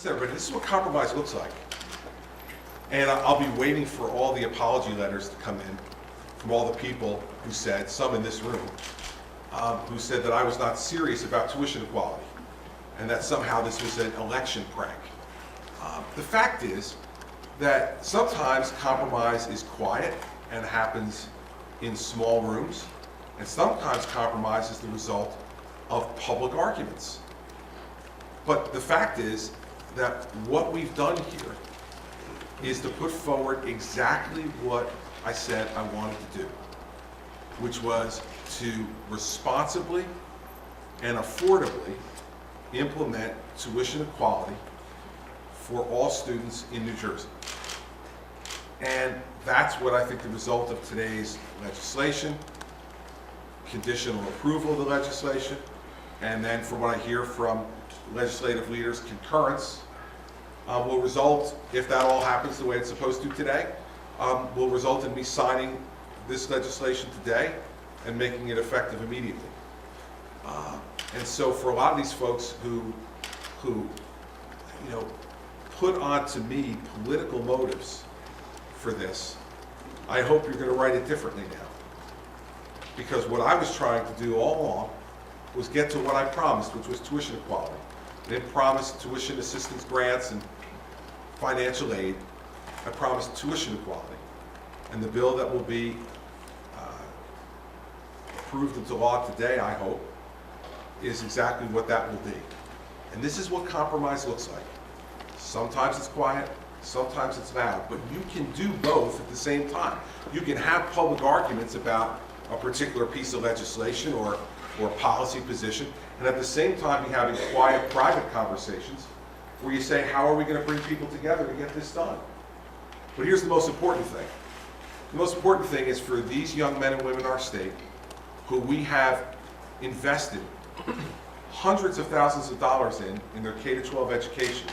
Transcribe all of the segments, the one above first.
Listen, everybody, this is what compromise looks like. And I'll be waiting for all the apology letters to come in from all the people who said, some in this room, who said that I was not serious about tuition equality and that somehow this was an election prank. The fact is that sometimes compromise is quiet and happens in small rooms, and sometimes compromise is the result of public arguments. But the fact is that what we've done here is to put forward exactly what I said I wanted to do, which was to responsibly and affordably implement tuition equality for all students in New Jersey. And that's what I think the result of today's legislation, conditional approval of the legislation, and then from what I hear from legislative leaders, concurrence, will result, if that all happens the way it's supposed to today, will result in me signing this legislation today and making it effective immediately. And so for a lot of these folks who put onto me political motives for this, I hope you're going to write it differently now. Because what I was trying to do all along was get to what I promised, which was tuition equality. I didn't promise tuition assistance grants and financial aid. I promised tuition equality. And the bill that will be approved into law today, I hope, is exactly what that will be. And this is what compromise looks like. Sometimes it's quiet, sometimes it's loud, but you can do both at the same time. You can have public arguments about a particular piece of legislation or policy position, and at the same time be having quiet, private conversations where you say, how are we going to bring people together to get this done? But here's the most important thing. The most important thing is for these young men and women in our state who we have invested hundreds of thousands of dollars in their K-12 education,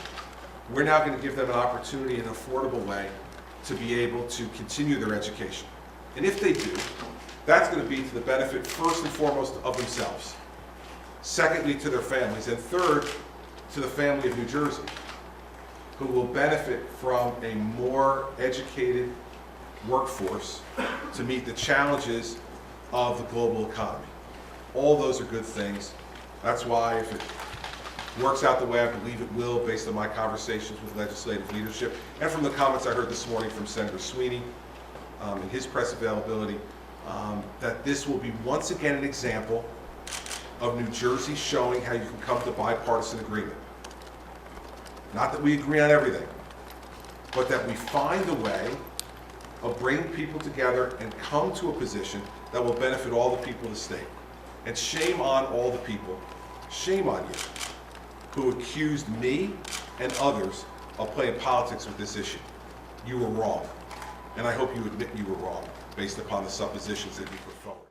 we're now going to give them an opportunity in an affordable way to be able to continue their education. And if they do, that's going to be to the benefit, first and foremost, of themselves. Secondly, to their families. And third, to the family of New Jersey, who will benefit from a more educated workforce to meet the challenges of the global economy. All those are good things. That's why, if it works out the way I believe it will, based on my conversations with legislative leadership, and from the comments I heard this morning from Senator Sweeney in his press availability, that this will be once again an example of New Jersey showing how you can come to bipartisan agreement. Not that we agree on everything, but that we find a way of bringing people together and come to a position that will benefit all the people of the state. And shame on all the people, shame on you, who accused me and others of playing politics with this issue. You were wrong. And I hope you admit you were wrong based upon the suppositions that you put forward.